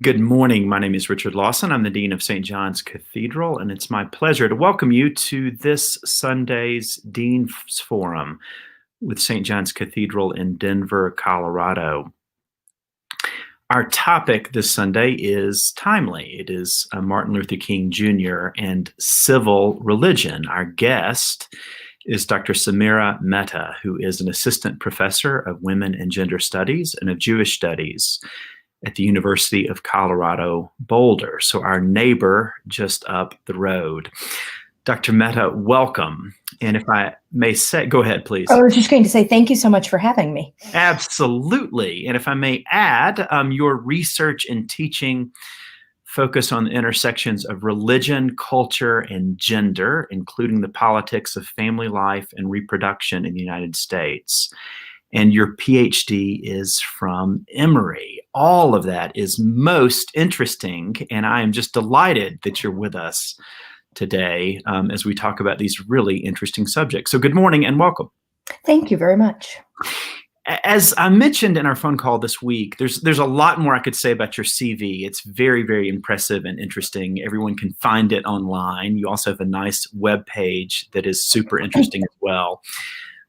Good morning. My name is Richard Lawson. I'm the Dean of St. John's Cathedral, and it's my pleasure to welcome you to this Sunday's Dean's Forum with St. John's Cathedral in Denver, Colorado. Our topic this Sunday is timely. It is Martin Luther King Jr. and civil religion. Our guest is Dr. Samira Mehta, who is an assistant professor of women and gender studies and of Jewish studies at the University of Colorado Boulder, so our neighbor just up the road. Dr. Mehta, welcome. And if I may say, go ahead, please. I was just going to say thank you so much for having me. Absolutely. And if I may add, your research and teaching focus on the intersections of religion, culture, and gender, including the politics of family life and reproduction in the United States. And your PhD is from Emory. All of that is most interesting, and I am just delighted that you're with us today as we talk about these really interesting subjects. So good morning and welcome. Thank you very much. As I mentioned in our phone call this week, there's a lot more I could say about your CV. It's very, very impressive and interesting. Everyone can find it online. You also have a nice web page that is super interesting as well.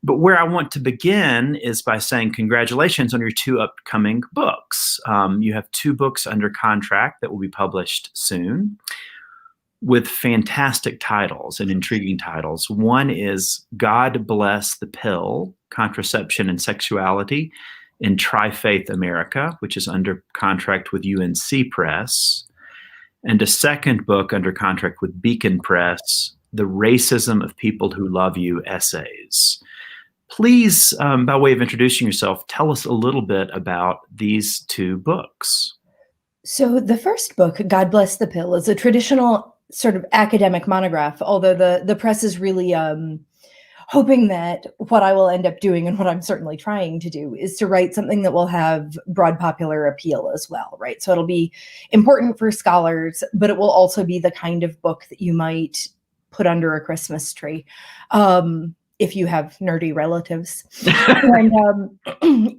But where I want to begin is by saying congratulations on your two upcoming books. You have two books under contract that will be published soon with fantastic titles and intriguing titles. One is God Bless the Pill, Contraception and Sexuality in Tri-Faith America, which is under contract with UNC Press. And a second book under contract with Beacon Press, The Racism of People Who Love You Essays. Please, by way of introducing yourself, tell us a little bit about these two books. So the first book, God Bless the Pill, is a traditional sort of academic monograph, although the press is really hoping that what I will end up doing, and what I'm certainly trying to do, is to write something that will have broad popular appeal as well, right? So it'll be important for scholars, but it will also be the kind of book that you might put under a Christmas tree. If you have nerdy relatives. And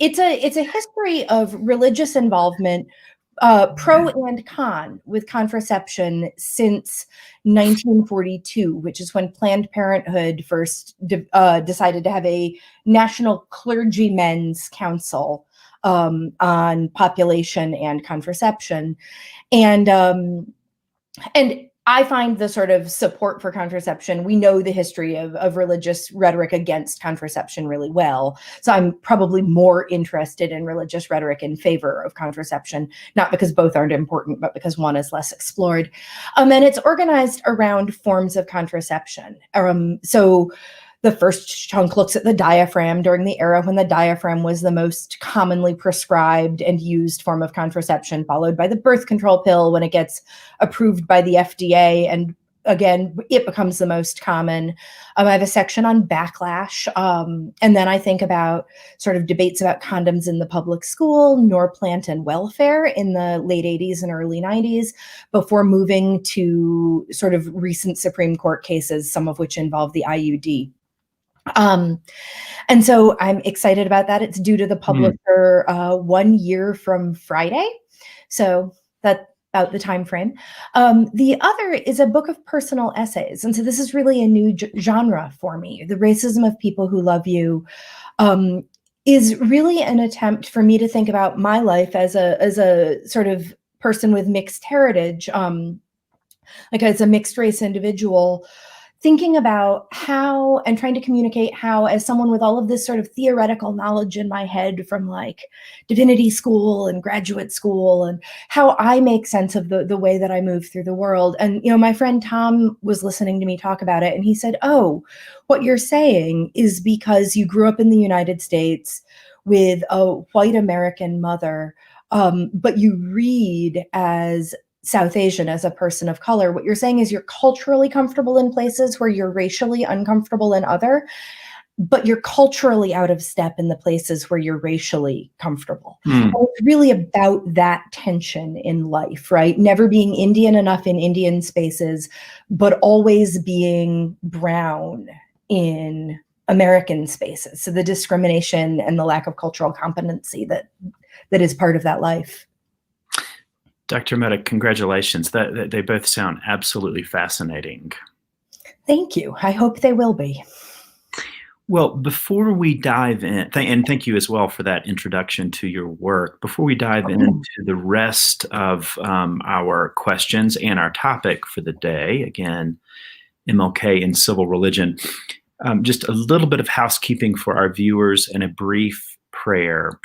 it's a history of religious involvement, pro and con, with contraception since 1942, which is when Planned Parenthood first decided to have a national clergymen's council on population and contraception. And I find the sort of support for contraception, we know the history of religious rhetoric against contraception really well. So I'm probably more interested in religious rhetoric in favor of contraception, not because both aren't important, but because one is less explored. And it's organized around forms of contraception. So the first chunk looks at the diaphragm during the era when the diaphragm was the most commonly prescribed and used form of contraception, followed by the birth control pill when it gets approved by the FDA. And again, it becomes the most common. I have a section on backlash. And then I think about sort of debates about condoms in the public school, Norplant and welfare in the late 80s and early 90s, before moving to sort of recent Supreme Court cases, some of which involve the IUD. And so I'm excited about that. It's due to the publisher 1 year from Friday. So that's about the time frame. The other is a book of personal essays. And so this is really a new genre for me. The Racism of People Who Love You is really an attempt for me to think about my life as a sort of person with mixed heritage, like as a mixed race individual, thinking about how, and trying to communicate how, as someone with all of this sort of theoretical knowledge in my head from like divinity school and graduate school, and how I make sense of the way that I move through the world. And, you know, my friend Tom was listening to me talk about it, and he said, oh, what you're saying is because you grew up in the United States with a white American mother, but you read as South Asian, as a person of color. What you're saying is you're culturally comfortable in places where you're racially uncomfortable in other, but you're culturally out of step in the places where you're racially comfortable. It's really about that tension in life, right? Never being Indian enough in Indian spaces, but always being brown in American spaces. So the discrimination and the lack of cultural competency that is part of that life. Dr. Mehta, congratulations. They both sound absolutely fascinating. Thank you. I hope they will be. Well, before we dive in, and thank you as well for that introduction to your work. Before we dive into the rest of our questions and our topic for the day, again, MLK and civil religion, just a little bit of housekeeping for our viewers and a brief prayer.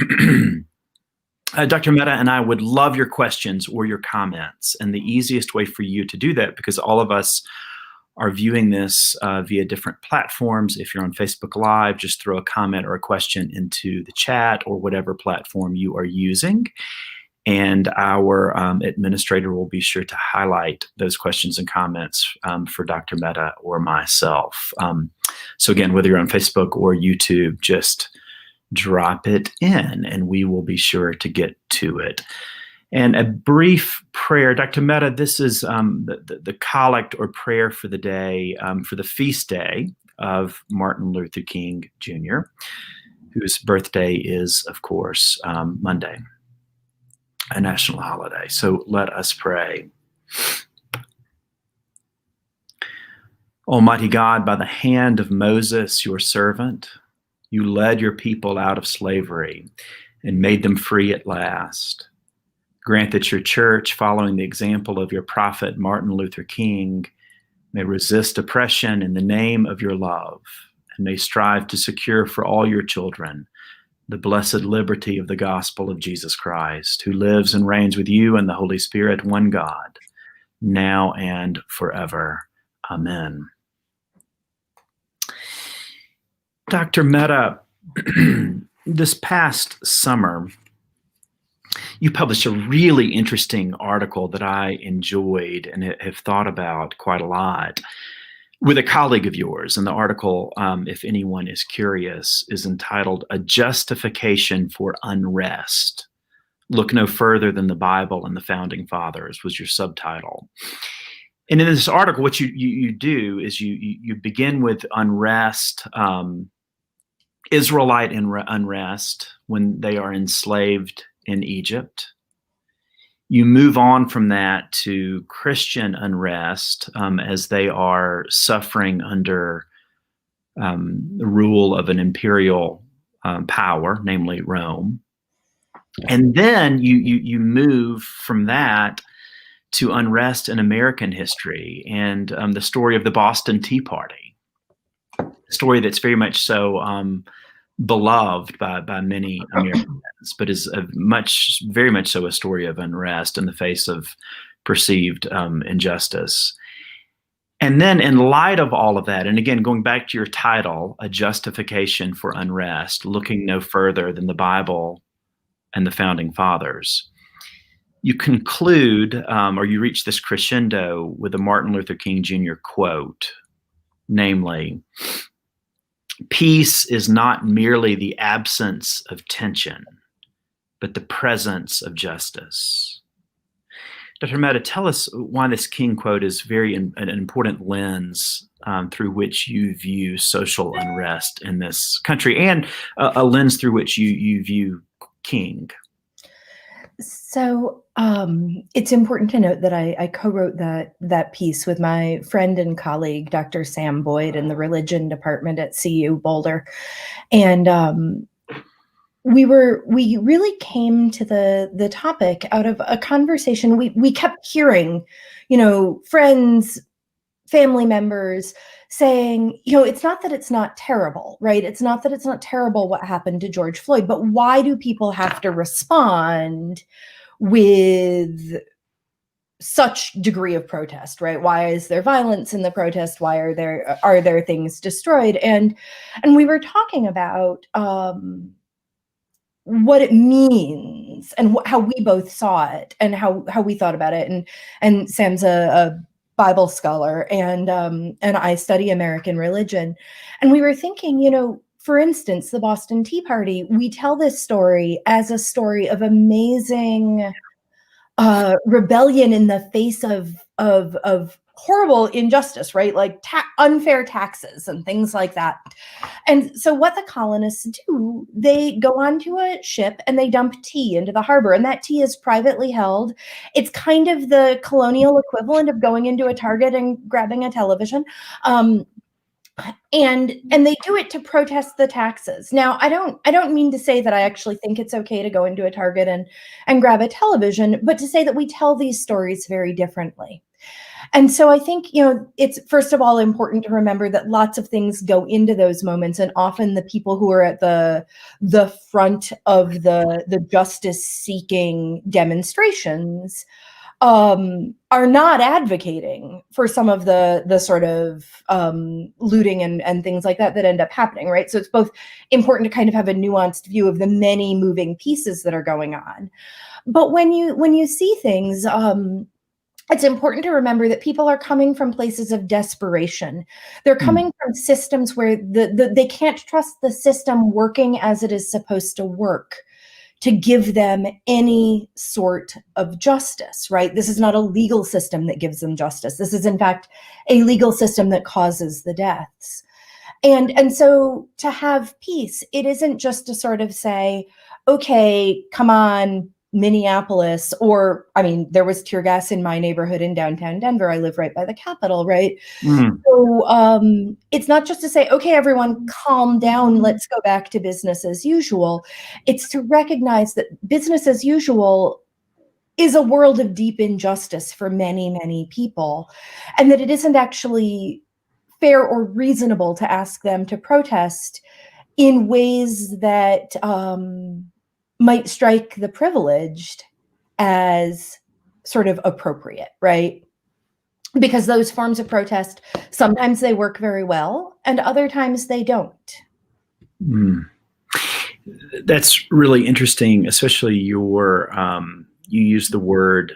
Dr. Mehta and I would love your questions or your comments. And the easiest way for you to do that, because all of us are viewing this via different platforms. If you're on Facebook Live, just throw a comment or a question into the chat or whatever platform you are using. And our administrator will be sure to highlight those questions and comments for Dr. Mehta or myself. So again, whether you're on Facebook or YouTube, just drop it in and we will be sure to get to it. And a brief prayer. Dr. Mehta, this is the collect or prayer for the day, for the feast day of Martin Luther King Jr., whose birthday is, of course, Monday, a national holiday. So let us pray. Almighty God, by the hand of Moses, your servant, you led your people out of slavery and made them free at last. Grant that your church, following the example of your prophet Martin Luther King, may resist oppression in the name of your love and may strive to secure for all your children the blessed liberty of the gospel of Jesus Christ, who lives and reigns with you and the Holy Spirit, one God, now and forever. Amen. Dr. Mehta, this past summer, you published a really interesting article that I enjoyed and have thought about quite a lot with a colleague of yours. And the article, if anyone is curious, is entitled "A Justification for Unrest. Look no further than the Bible and the Founding Fathers" was your subtitle. And in this article, what you do is you begin with unrest, Israelite unrest when they are enslaved in Egypt. You move on from that to Christian unrest as they are suffering under the rule of an imperial power, namely Rome. And then you move from that to unrest in American history and the story of the Boston Tea Party, a story that's very much so beloved by many Americans, but is very much so a story of unrest in the face of perceived injustice. And then in light of all of that, and again, going back to your title, "A Justification for Unrest, looking no further than the Bible and the Founding Fathers," you conclude, or you reach this crescendo with a Martin Luther King Jr. quote, namely, "Peace is not merely the absence of tension, but the presence of justice." Dr. Mehta, tell us why this King quote is an important lens through which you view social unrest in this country, and a lens through which you view King. So it's important to note that I co-wrote that piece with my friend and colleague, Dr. Sam Boyd, in the religion department at CU Boulder. And we really came to the topic out of a conversation. We kept hearing, friends, family members saying, it's not that it's not terrible, right? It's not that it's not terrible what happened to George Floyd, but why do people have to respond with such degree of protest, right? Why is there violence in the protest? Why are there things destroyed? And we were talking about what it means and how we both saw it and how we thought about it. And Sam's a Bible scholar, and I study American religion. And we were thinking, for instance, the Boston Tea Party, we tell this story as a story of amazing rebellion in the face of horrible injustice, right? Like unfair taxes and things like that. And so what the colonists do, they go onto a ship and they dump tea into the harbor, and that tea is privately held. It's kind of the colonial equivalent of going into a Target and grabbing a television. And they do it to protest the taxes. Now, I don't mean to say that I actually think it's okay to go into a Target and grab a television, but to say that we tell these stories very differently. And so I think, it's first of all important to remember that lots of things go into those moments, and often the people who are at the front of the justice seeking demonstrations are not advocating for some of the sort of looting and things like that end up happening, right? So it's both important to kind of have a nuanced view of the many moving pieces that are going on. But when you see things, it's important to remember that people are coming from places of desperation. They're coming from systems where they can't trust the system working as it is supposed to work to give them any sort of justice, right? This is not a legal system that gives them justice. This is, in fact, a legal system that causes the deaths. And so to have peace, it isn't just to sort of say, okay, come on, Minneapolis, or, I mean, there was tear gas in my neighborhood in downtown Denver. I live right by the Capitol, right? So it's not just to say, okay, everyone calm down, let's go back to business as usual. It's to recognize that business as usual is a world of deep injustice for many, many people, and that it isn't actually fair or reasonable to ask them to protest in ways that might strike the privileged as sort of appropriate, right? Because those forms of protest, sometimes they work very well, and other times they don't. That's really interesting, especially you use the word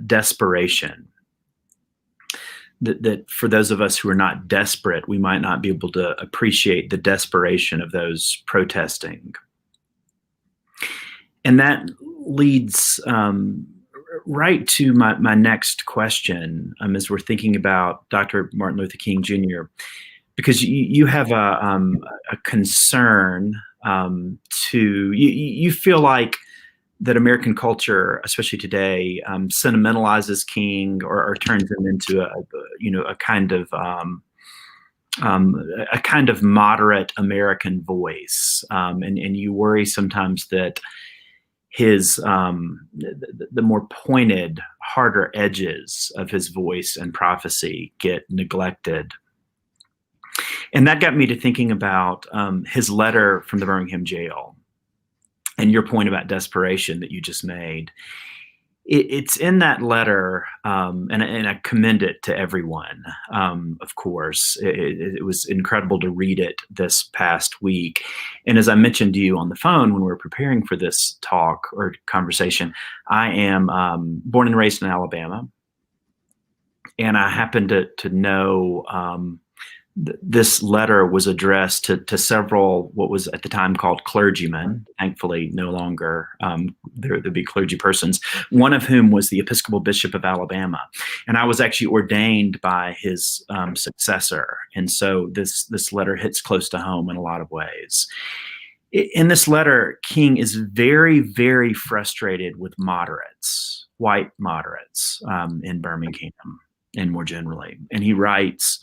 desperation. That for those of us who are not desperate, we might not be able to appreciate the desperation of those protesting. And that leads right to my next question, as we're thinking about Dr. Martin Luther King Jr., because you have a concern you feel like that American culture, especially today, sentimentalizes King or turns him into a kind of moderate American voice, and you worry sometimes that his the more pointed, harder edges of his voice and prophecy get neglected. And that got me to thinking about his letter from the Birmingham jail and your point about desperation that you just made. It's in that letter, and I commend it to everyone, of course. It was incredible to read it this past week. And as I mentioned to you on the phone when we were preparing for this talk or conversation, I am born and raised in Alabama. And I happen to know this letter was addressed to several, what was at the time called clergymen, thankfully no longer, there'd be clergy persons, one of whom was the Episcopal Bishop of Alabama. And I was actually ordained by his successor. And so this letter hits close to home in a lot of ways. In this letter, King is very, very frustrated with moderates, white moderates in Birmingham and more generally. And he writes,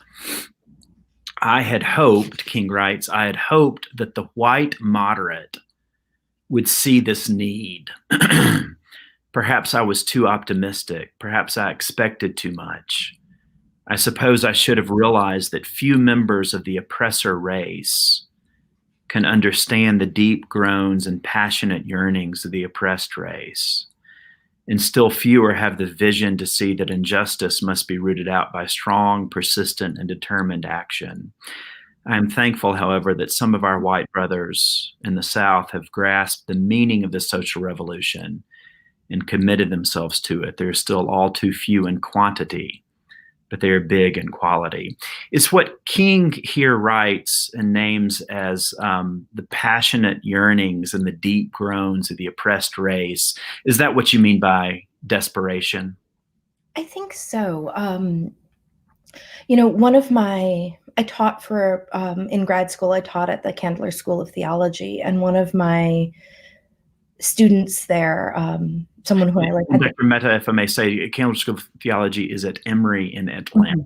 King writes, I had hoped that the white moderate would see this need. Perhaps I was too optimistic. Perhaps I expected too much. I suppose I should have realized that few members of the oppressor race can understand the deep groans and passionate yearnings of the oppressed race. And still fewer have the vision to see that injustice must be rooted out by strong, persistent, and determined action. I am thankful, however, that some of our white brothers in the South have grasped the meaning of the social revolution and committed themselves to it. They're still all too few in quantity, but they are big in quality. It's what King here writes and names as the passionate yearnings and the deep groans of the oppressed race. Is that what you mean by desperation? I think so. One of I taught in grad school, I taught at the Candler School of Theology, and one of my students there, someone who I like. Dr. Mehta, if I may say, Candler School of Theology is at Emory in Atlanta.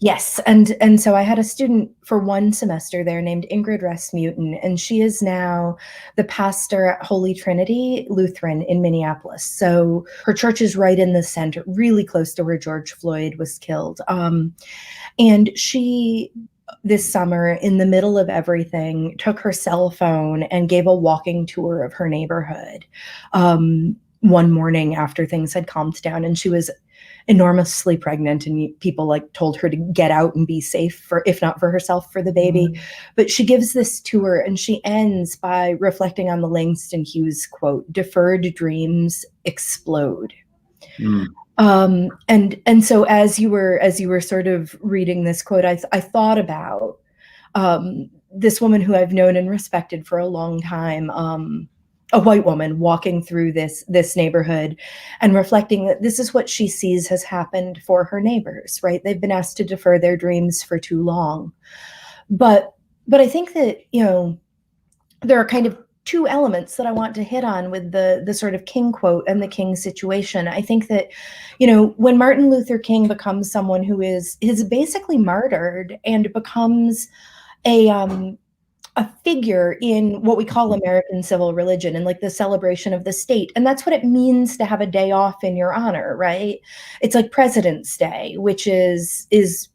Yes, and so I had a student for one semester there named Ingrid Rasmussen, and she is now the pastor at Holy Trinity Lutheran in Minneapolis. So her church is right in the center, really close to where George Floyd was killed. And she, this summer, in the middle of everything, took her cell phone and gave a walking tour of her neighborhood one morning after things had calmed down, and she was enormously pregnant, and people told her to get out and be safe, for if not for herself, for the baby. But she gives this tour, and she ends by reflecting on the Langston Hughes quote, "Deferred dreams explode." And so as you were sort of reading this quote, I thought about this woman who I've known and respected for a long time, a white woman walking through this neighborhood and reflecting that this is what she sees has happened for her neighbors, right? They've been asked to defer their dreams for too long. But I think that, there are kind of two elements that I want to hit on with the sort of King quote and the King situation. I think that, when Martin Luther King becomes someone who is basically martyred and becomes a figure in what we call American civil religion and the celebration of the state. And that's what it means to have a day off in your honor, right? It's like President's Day, which is,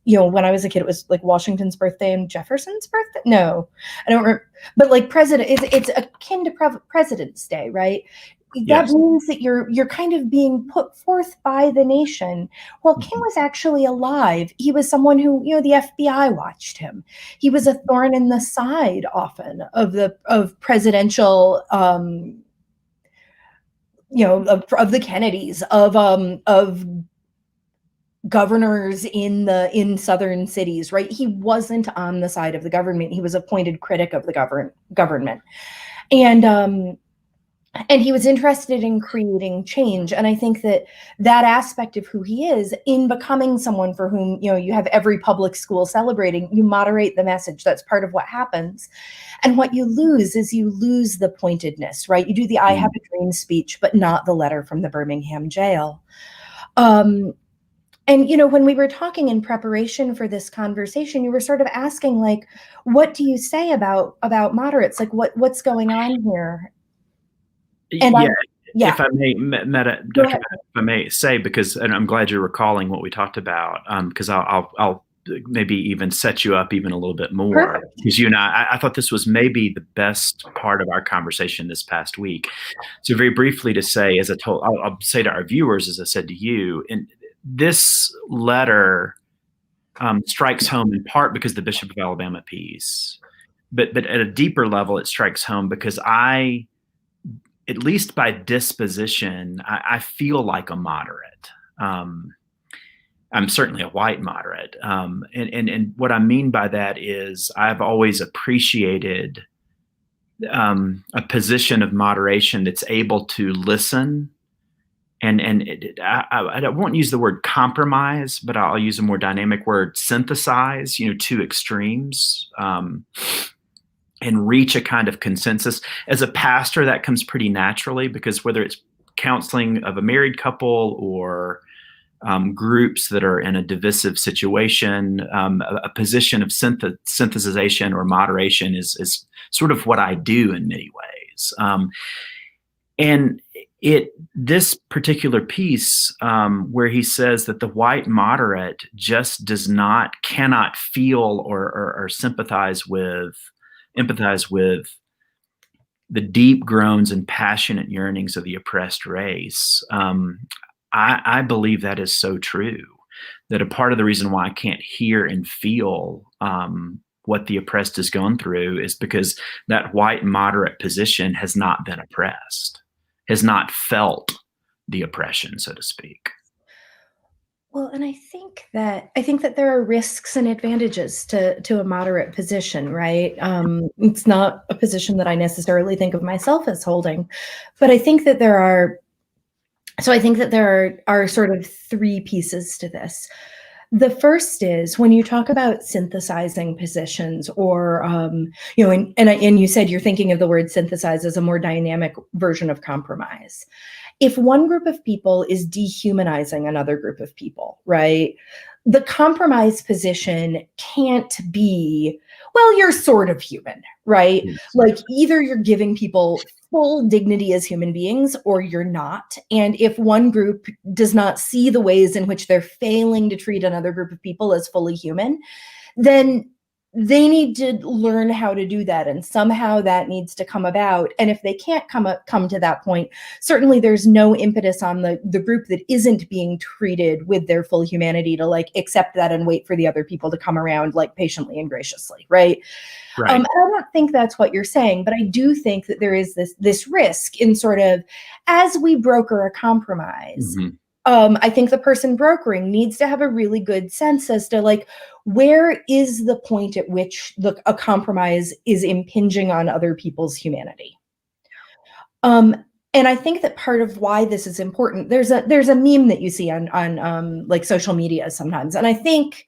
when I was a kid, it was like Washington's birthday and Jefferson's birthday. No, I don't remember. But it's akin to President's Day, right? That means that you're kind of being put forth by the nation. Well, King was actually alive. He was someone who, the FBI watched him. He was a thorn in the side often of presidential, of the Kennedys, of governors in southern cities, right? He wasn't on the side of the government. He was appointed critic of the government. And he was interested in creating change. And I think that aspect of who he is, in becoming someone for whom, you have every public school celebrating, you moderate the message. That's part of what happens. And what you lose is the pointedness, right? You do the I have a dream speech, but not the letter from the Birmingham jail. And, when we were talking in preparation for this conversation, you were sort of asking, what do you say about moderates? What's going on here? And if I may, Mehta, Dr. Mehta, if I may say, and I'm glad you're recalling what we talked about, because I'll maybe even set you up even a little bit more. Because you and I thought this was maybe the best part of our conversation this past week. So very briefly to say, I'll say to our viewers, as I said to you, and this letter strikes home in part because the Bishop of Alabama piece, but at a deeper level, it strikes home because at least by disposition, I feel like a moderate. I'm certainly a white moderate. And what I mean by that is I've always appreciated a position of moderation that's able to listen. And I won't use the word compromise, but I'll use a more dynamic word, synthesize, two extremes. And reach a kind of consensus. As a pastor, that comes pretty naturally, because whether it's counseling of a married couple or groups that are in a divisive situation, a position of synthesization or moderation is sort of what I do in many ways. And this particular piece where he says that the white moderate just cannot feel or empathize with the deep groans and passionate yearnings of the oppressed race. I believe that is so true, that a part of the reason why I can't hear and feel what the oppressed is going through is because that white moderate position has not been oppressed, has not felt the oppression, so to speak. Well, and I think that there are risks and advantages to a moderate position, right? It's not a position that I necessarily think of myself as holding, but I think that there are So I think that there are sort of three pieces to this. The first is when you talk about synthesizing positions, or and you said you're thinking of the word synthesize as a more dynamic version of compromise. If one group of people is dehumanizing another group of people, right? The compromise position can't be, well, you're sort of human, right? Yes. Like either you're giving people full dignity as human beings or you're not. And if one group does not see the ways in which they're failing to treat another group of people as fully human, then they need to learn how to do that, and somehow that needs to come about. And if they can't come to that point, certainly there's no impetus on the group that isn't being treated with their full humanity to like accept that and wait for the other people to come around like patiently and graciously, right? Right. I don't think that's what you're saying, but I do think that there is this risk in sort of, as we broker a compromise, Mm-hmm. I think the person brokering needs to have a really good sense as to like, where is the point at which a compromise is impinging on other people's humanity? And I think that part of why this is important, there's a meme that you see on like social media sometimes, and I think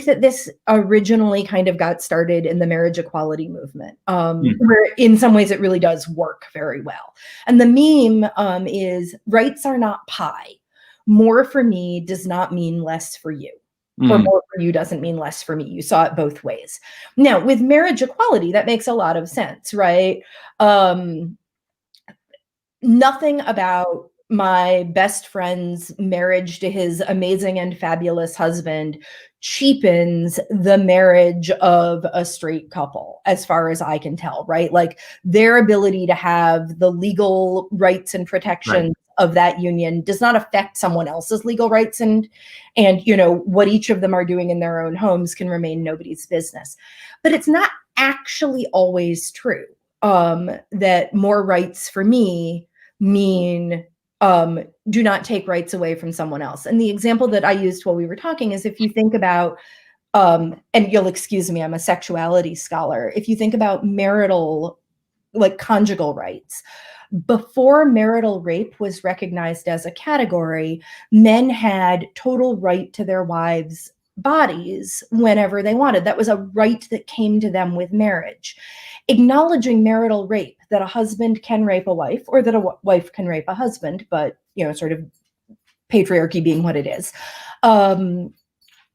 that this originally kind of got started in the marriage equality movement, where in some ways it really does work very well. And the meme is, rights are not pie. More for me does not mean less for you. Or more for you doesn't mean less for me. You saw it both ways. Now, with marriage equality, that makes a lot of sense, right? Nothing about my best friend's marriage to his amazing and fabulous husband cheapens the marriage of a straight couple, as far as I can tell, right? Like their ability to have the legal rights and protections of that union does not affect someone else's legal rights, and what each of them are doing in their own homes can remain nobody's business. But it's not actually always true that more rights for me mean do not take rights away from someone else. And the example that I used while we were talking is, if you think about, and you'll excuse me, I'm a sexuality scholar. If you think about marital, like conjugal rights, before marital rape was recognized as a category, men had total right to their wives' bodies whenever they wanted. That was a right that came to them with marriage. Acknowledging marital rape, that a husband can rape a wife, or that a wife can rape a husband, but sort of patriarchy being what it is, that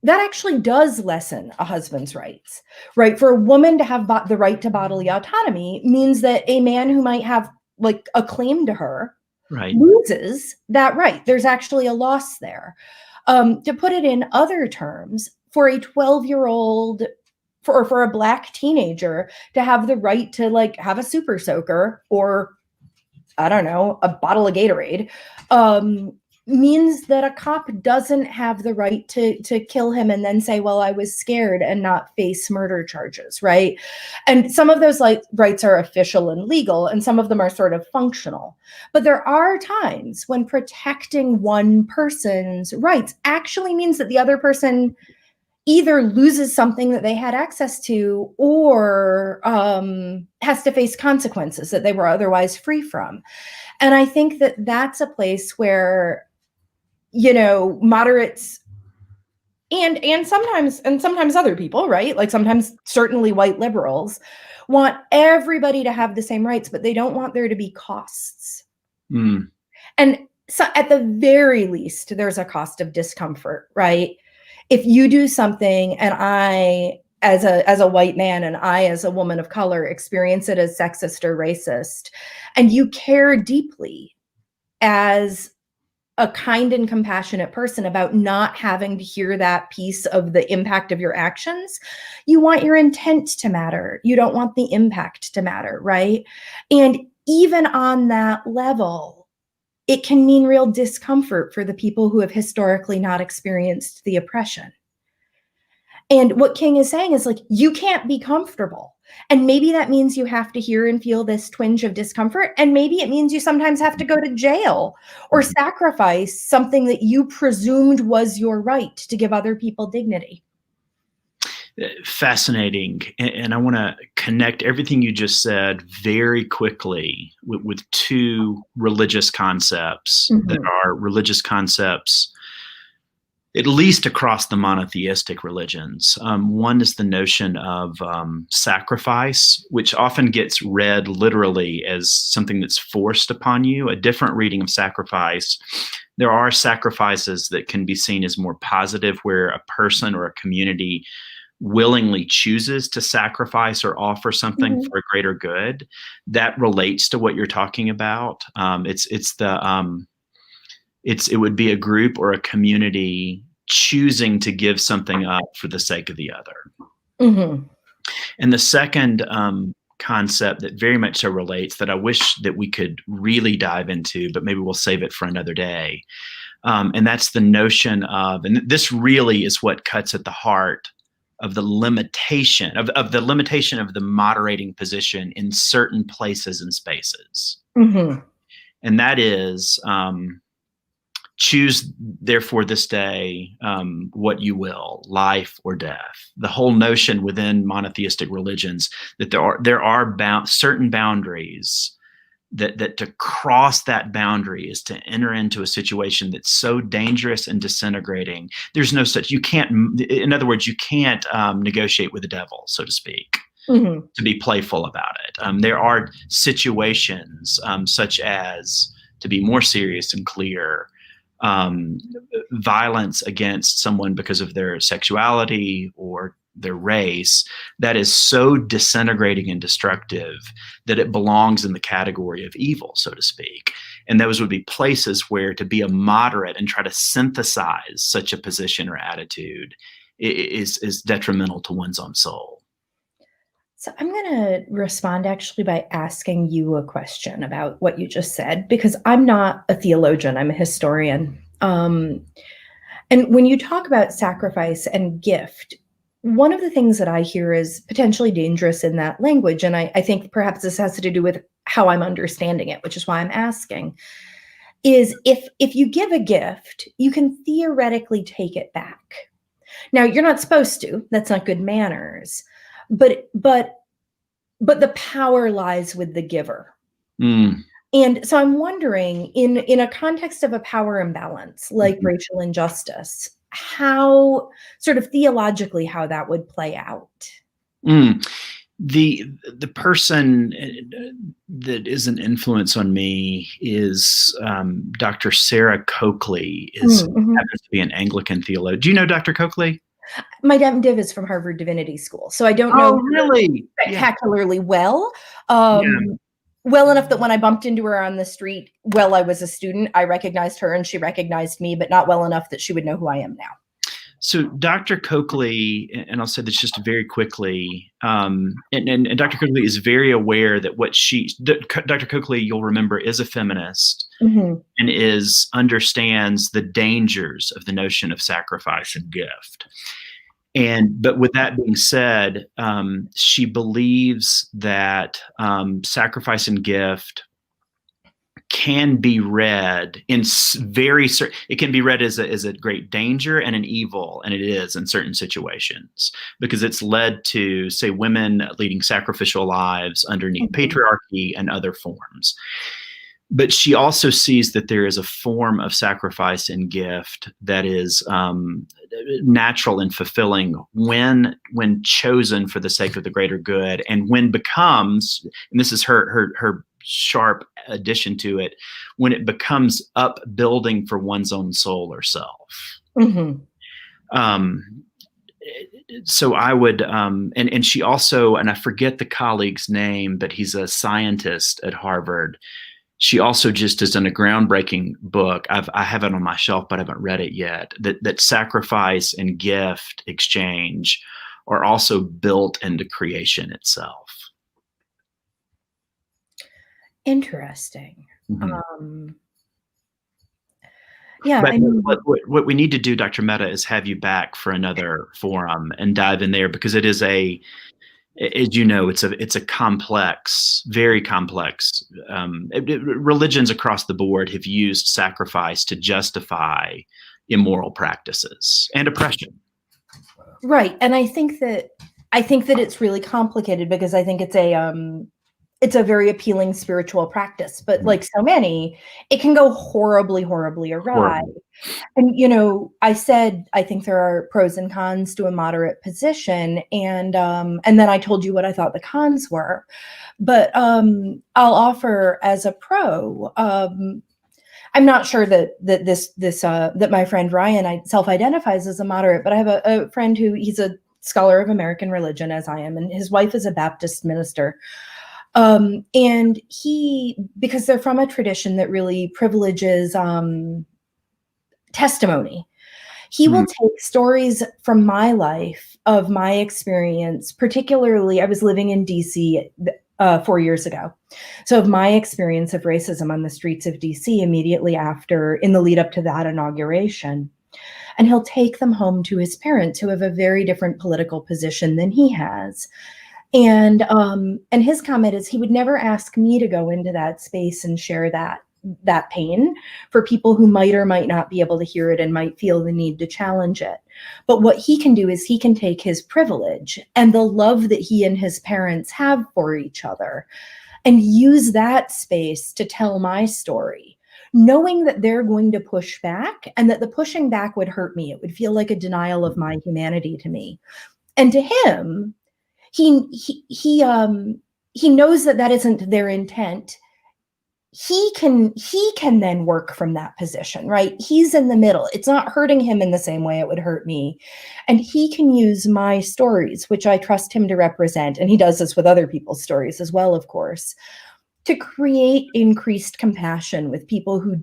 actually does lessen a husband's rights, right? For a woman to have the right to bodily autonomy means that a man who might have like a claim to her loses that right. There's actually a loss there. To put it in other terms, for a 12-year-old, for a Black teenager to have the right to like have a super soaker, or I don't know, a bottle of Gatorade, means that a cop doesn't have the right to kill him and then say, well, I was scared, and not face murder charges, right? And some of those like rights are official and legal, and some of them are sort of functional. But there are times when protecting one person's rights actually means that the other person either loses something that they had access to, or has to face consequences that they were otherwise free from. And I think that that's a place where, moderates and sometimes other people, right? Like sometimes certainly white liberals want everybody to have the same rights, but they don't want there to be costs. And so at the very least, there's a cost of discomfort, right? If you do something and I, as a white man, and I, as a woman of color, experience it as sexist or racist, and you care deeply as a kind and compassionate person about not having to hear that piece of the impact of your actions, you want your intent to matter. You don't want the impact to matter, right? And even on that level, it can mean real discomfort for the people who have historically not experienced the oppression. And what King is saying is like, you can't be comfortable. And maybe that means you have to hear and feel this twinge of discomfort. And maybe it means you sometimes have to go to jail or sacrifice something that you presumed was your right to give other people dignity. Fascinating. And I want to connect everything you just said very quickly with two religious concepts that Mhm. are religious concepts, at least across the monotheistic religions. One is the notion of sacrifice, which often gets read literally as something that's forced upon you. A different reading of sacrifice. There are sacrifices that can be seen as more positive, where a person or a community willingly chooses to sacrifice or offer something Mhm. for a greater good. That relates to what you're talking about. It would be a group or a community choosing to give something up for the sake of the other. Mhm. And the second concept that very much so relates, that I wish that we could really dive into, but maybe we'll save it for another day. And that's the notion of, and this really is what cuts at the heart of the limitation of the moderating position in certain places and spaces. Mhm. And that is, choose therefore this day what you will, life or death. The whole notion within monotheistic religions that there are certain boundaries, that to cross that boundary is to enter into a situation that's so dangerous and disintegrating. There's no such, you can't, in other words, you can't negotiate with the devil, so to speak, Mhm. to be playful about it. There are situations such as, to be more serious and clear, um, violence against someone because of their sexuality or their race, that is so disintegrating and destructive that it belongs in the category of evil, so to speak. And those would be places where to be a moderate and try to synthesize such a position or attitude is detrimental to one's own soul. So I'm going to respond actually by asking you a question about what you just said, because I'm not a theologian, I'm a historian. And when you talk about sacrifice and gift, one of the things that I hear is potentially dangerous in that language, and I think perhaps this has to do with how I'm understanding it, which is why I'm asking, is if you give a gift, you can theoretically take it back. Now, you're not supposed to. That's not good manners. But the power lies with the giver. Mm. And so I'm wondering, in a context of a power imbalance like Mhm. racial injustice, how sort of theologically how that would play out. Mm. The person that is an influence on me is Dr. Sarah Coakley. Mhm. Happens to be an Anglican theologian. Do you know Dr. Coakley? My MDiv is from Harvard Divinity School, so I don't know Oh, her really? Yeah. spectacularly well. Yeah. Well enough that when I bumped into her on the street while I was a student, I recognized her and she recognized me, but not well enough that she would know who I am now. So Dr. Coakley, and I'll say this just very quickly, and Dr. Coakley is very aware that Dr. Coakley, you'll remember, is a feminist Mhm. and understands the dangers of the notion of sacrifice and gift. But with that being said, she believes that sacrifice and gift can be read in very certain. It can be read as a great danger and an evil, and it is in certain situations, because it's led to, say, women leading sacrificial lives underneath Mhm. patriarchy and other forms. But she also sees that there is a form of sacrifice and gift that is natural and fulfilling when chosen for the sake of the greater good, and when becomes, and this is her sharp addition to it, when it becomes upbuilding for one's own soul or self. Mhm. Um, so I would, and she also, and I forget the colleague's name, but he's a scientist at Harvard. She also just has done a groundbreaking book. I have it on my shelf, but I haven't read it yet. That sacrifice and gift exchange are also built into creation itself. Interesting. Mhm. Um, yeah, But I mean, what we need to do, Dr. Mehta, is have you back for another forum and dive in there, because it is as you know, it's a complex, very complex. Religions across the board have used sacrifice to justify immoral practices and oppression. Right. And I think that it's really complicated because I think it's a very appealing spiritual practice, but like so many, it can go horribly, horribly awry. Horrible. And, you know, I said, I think there are pros and cons to a moderate position. And then I told you what I thought the cons were. But I'll offer as a pro, I'm not sure that my friend Ryan self-identifies as a moderate, but I have a friend he's a scholar of American religion, as I am, and his wife is a Baptist minister. And because they're from a tradition that really privileges testimony, he will take stories from my life, of my experience. Particularly, I was living in DC 4 years ago. So of my experience of racism on the streets of DC immediately after, in the lead up to that inauguration. And he'll take them home to his parents, who have a very different political position than he has. And his comment is he would never ask me to go into that space and share that pain for people who might or might not be able to hear it and might feel the need to challenge it. But what he can do is he can take his privilege and the love that he and his parents have for each other and use that space to tell my story, knowing that they're going to push back and that the pushing back would hurt me. It would feel like a denial of my humanity to me. And to him, he knows that isn't their intent. He can then work from that position, right? He's in the middle. It's not hurting him in the same way it would hurt me. And he can use my stories, which I trust him to represent. And he does this with other people's stories as well, of course, to create increased compassion with people who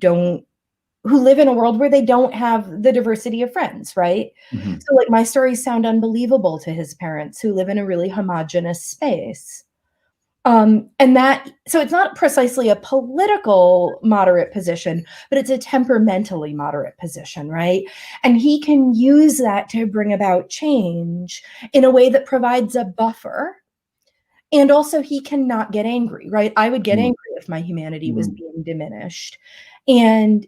live in a world where they don't have the diversity of friends, right? Mm-hmm. So like my stories sound unbelievable to his parents who live in a really homogenous space. So it's not precisely a political moderate position, but it's a temperamentally moderate position, right? And he can use that to bring about change in a way that provides a buffer. And also he cannot get angry, right? I would get angry if my humanity was being diminished. And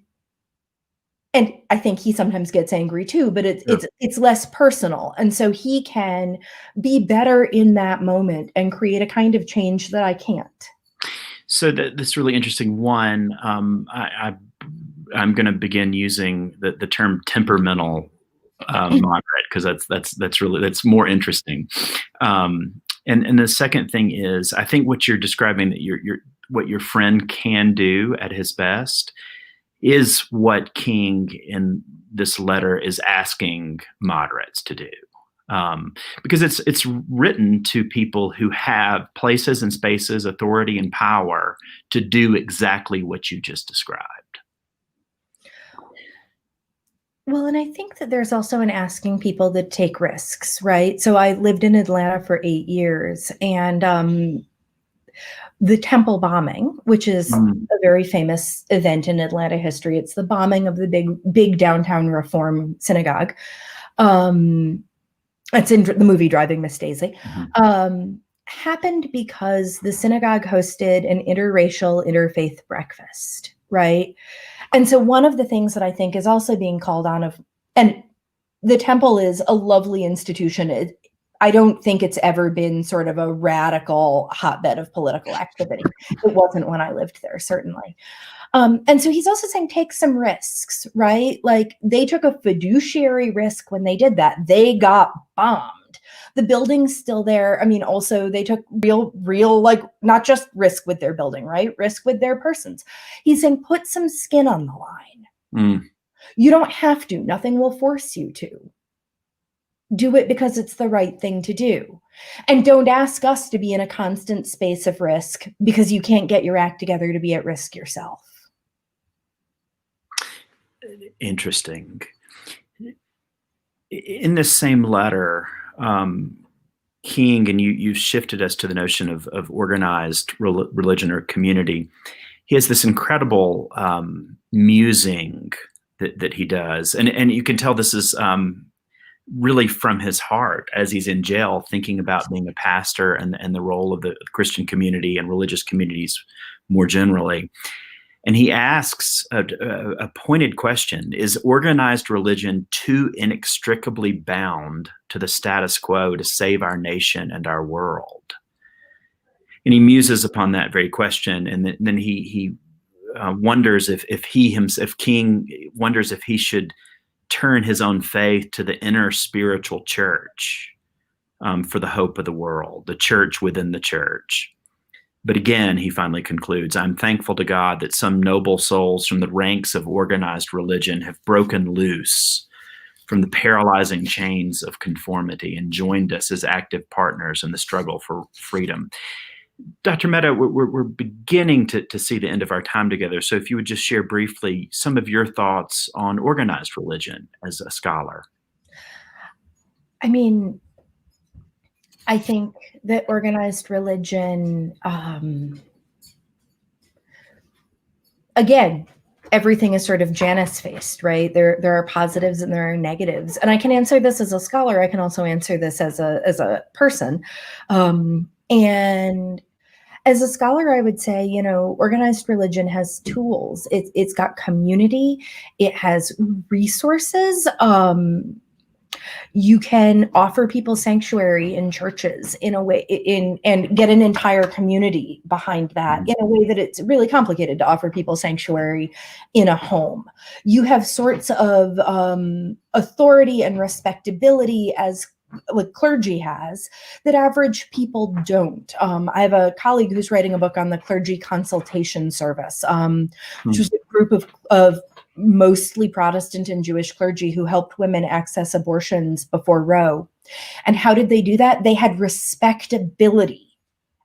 I think he sometimes gets angry too, but it's less personal. And so he can be better in that moment and create a kind of change that I can't. So that's really interesting. One, I'm going to begin using the term temperamental moderate, because that's more interesting. And the second thing is, I think what you're describing, that what your friend can do at his best, is what King in this letter is asking moderates to do, because it's written to people who have places and spaces, authority and power to do exactly what you just described. Well, and I think that there's also an asking people to take risks, right? So I lived in Atlanta for 8 years, and the Temple bombing, which is a very famous event in Atlanta history. It's the bombing of the big downtown Reform synagogue. It's in the movie Driving Miss Daisy. Happened because the synagogue hosted an interracial, interfaith breakfast, right? And so one of the things that I think is also being called on and the Temple is a lovely institution. I don't think it's ever been sort of a radical hotbed of political activity. It wasn't when I lived there, certainly. And so he's also saying, take some risks, right? Like they took a fiduciary risk when they did that. They got bombed. The building's still there. I mean, also they took real, like not just risk with their building, right? Risk with their persons. He's saying, put some skin on the line. You don't have to. Nothing will force you to. Do it because it's the right thing to do. And don't ask us to be in a constant space of risk because you can't get your act together to be at risk yourself. Interesting. In this same letter, King, and you've shifted us to the notion of organized religion or community. He has this incredible musing that he does. And you can tell this is really from his heart as he's in jail, thinking about being a pastor and the role of the Christian community and religious communities more generally. And he asks a pointed question: is organized religion too inextricably bound to the status quo to save our nation and our world? And he muses upon that very question, and then he wonders if King wonders if he should turn his own faith to the inner spiritual church for the hope of the world, the church within the church. But again, he finally concludes, I'm thankful to God that some noble souls from the ranks of organized religion have broken loose from the paralyzing chains of conformity and joined us as active partners in the struggle for freedom. Dr. Mehta, we're beginning to see the end of our time together. So if you would just share briefly some of your thoughts on organized religion as a scholar. I mean, I think that organized religion, again, everything is sort of Janus-faced, right? There are positives and there are negatives. And I can answer this as a scholar. I can also answer this as a person. And as a scholar, I would say, organized religion has tools. It's got community. It has resources. You can offer people sanctuary in churches in a way and get an entire community behind that in a way that it's really complicated to offer people sanctuary in a home. You have sorts of authority and respectability as like clergy has that average people don't. I have a colleague who's writing a book on the clergy consultation service, which was a group of mostly Protestant and Jewish clergy who helped women access abortions before Roe. And how did they do that? They had respectability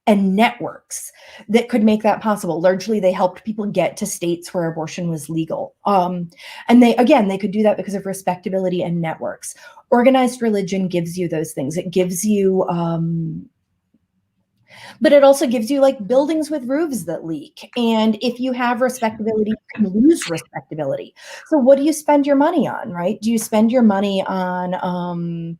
and networks that could make that possible. Largely, they helped people get to states where abortion was legal. And they could do that because of respectability and networks. Organized religion gives you those things. It gives you, but it also gives you like buildings with roofs that leak. And if you have respectability, you can lose respectability. So what do you spend your money on, right? Do you spend your money on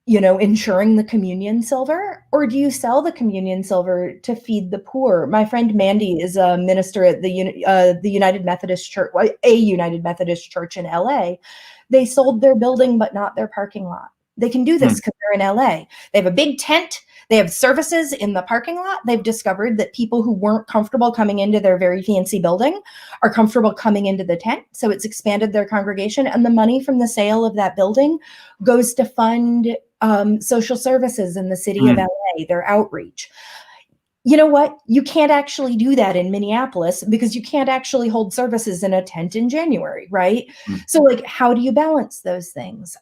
ensuring the communion silver, or do you sell the communion silver to feed the poor? My friend Mandy is a minister at the United Methodist Church, a United Methodist Church in LA. They sold their building, but not their parking lot. They can do this because they're in LA. They have a big tent. They have services in the parking lot. They've discovered that people who weren't comfortable coming into their very fancy building are comfortable coming into the tent. So it's expanded their congregation. And the money from the sale of that building goes to fund social services in the city of LA, their outreach. You know what? You can't actually do that in Minneapolis because you can't actually hold services in a tent in January, right? So like, how do you balance those things?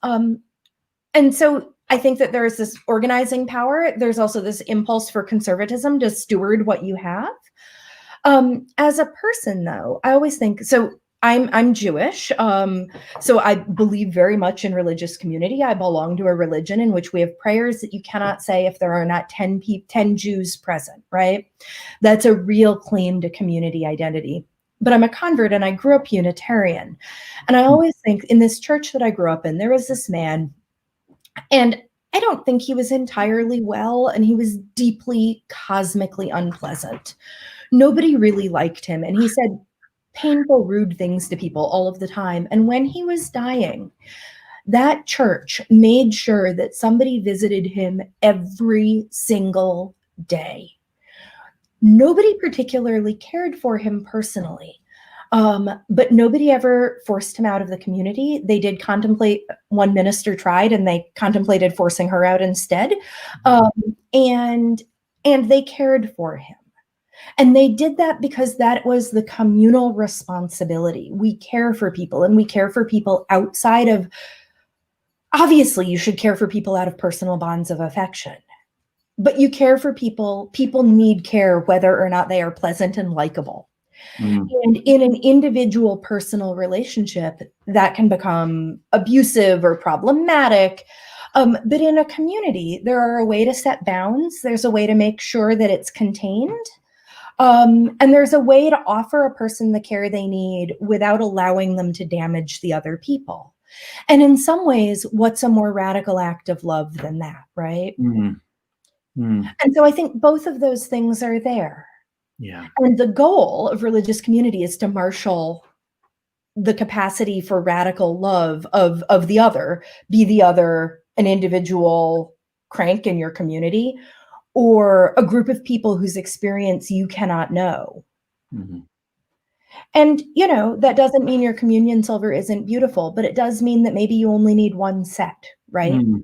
And so I think that there is this organizing power. There's also this impulse for conservatism to steward what you have. As a person, though, I always think, so I'm Jewish. So I believe very much in religious community. I belong to a religion in which we have prayers that you cannot say if there are not 10 Jews present, right? That's a real claim to community identity. But I'm a convert and I grew up Unitarian. And I always think in this church that I grew up in, there was this man, and I don't think he was entirely well, and he was deeply cosmically unpleasant. Nobody really liked him, and he said painful, rude things to people all of the time. And when he was dying, that church made sure that somebody visited him every single day. Nobody particularly cared for him personally. But nobody ever forced him out of the community. They did contemplate, one minister tried, and they contemplated forcing her out instead. And they cared for him. And they did that because that was the communal responsibility. We care for people, and we care for people outside of, obviously you should care for people out of personal bonds of affection. But you care for people need care whether or not they are pleasant and likable. And in an individual personal relationship, that can become abusive or problematic. But in a community, there are a way to set bounds. There's a way to make sure that it's contained. And there's a way to offer a person the care they need without allowing them to damage the other people. And in some ways, what's a more radical act of love than that, right? And so I think both of those things are there. Yeah. And the goal of religious community is to marshal the capacity for radical love of the other, be the other an individual crank in your community or a group of people whose experience you cannot know. Mhm. And, that doesn't mean your communion silver isn't beautiful, but it does mean that maybe you only need one set, right? Mm.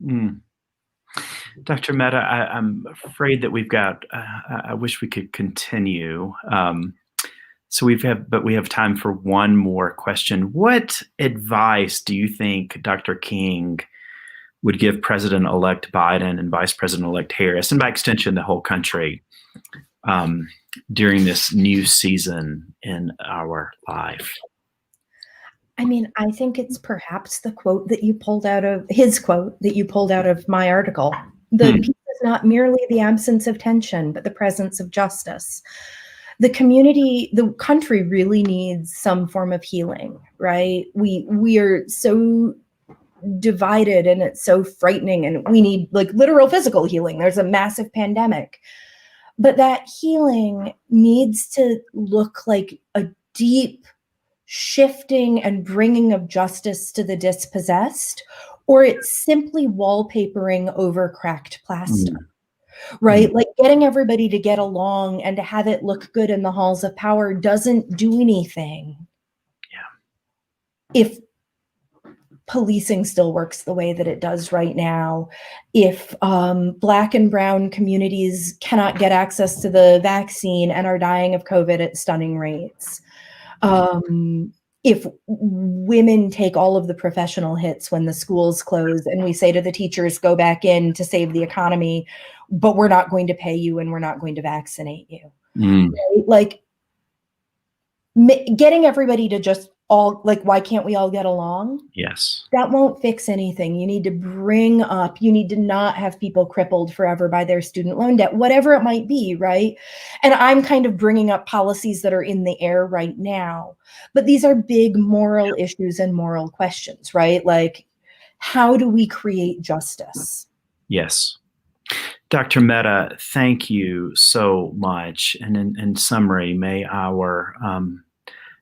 Mm. Dr. Mehta, I'm afraid that we've got, I wish we could continue. So we have time for one more question. What advice do you think Dr. King would give President-elect Biden and Vice President-elect Harris, and by extension, the whole country, during this new season in our life? I mean, I think it's perhaps the quote that you pulled out of his quote that you pulled out of my article. The Hmm. peace is not merely the absence of tension, but the presence of justice. The country really needs some form of healing, right? We are so divided and it's so frightening, and we need like literal physical healing. There's a massive pandemic. But that healing needs to look like a deep shifting and bringing of justice to the dispossessed, or it's simply wallpapering over cracked plaster, Mm. Mm. right? Like getting everybody to get along and to have it look good in the halls of power doesn't do anything. Yeah. If policing still works the way that it does right now, if Black and brown communities cannot get access to the vaccine and are dying of COVID at stunning rates, if women take all of the professional hits when the schools close and we say to the teachers, go back in to save the economy, but we're not going to pay you and we're not going to vaccinate you. Mm. Right? Like getting everybody to just all like, why can't we all get along? Yes. That won't fix anything. You need to not have people crippled forever by their student loan debt, whatever it might be, right? And I'm kind of bringing up policies that are in the air right now, but these are big moral issues and moral questions, right? Like, how do we create justice? Yes. Dr. Mehta, thank you so much. And in summary, may our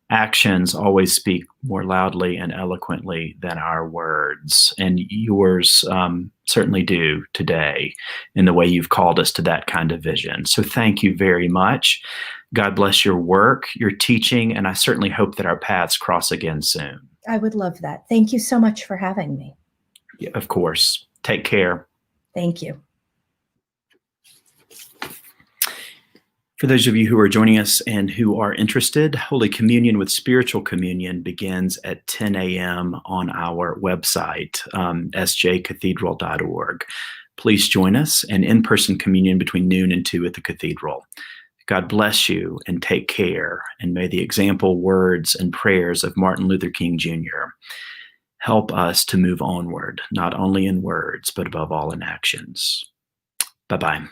actions always speak more loudly and eloquently than our words. And yours certainly do today in the way you've called us to that kind of vision. So thank you very much. God bless your work, your teaching, and I certainly hope that our paths cross again soon. I would love that. Thank you so much for having me. Yeah, of course. Take care. Thank you. For those of you who are joining us and who are interested, Holy Communion with Spiritual Communion begins at 10 a.m. on our website, sjcathedral.org. Please join us, and in-person communion between noon and 2 at the cathedral. God bless you and take care, and may the example, words, and prayers of Martin Luther King Jr. help us to move onward, not only in words, but above all in actions. Bye-bye.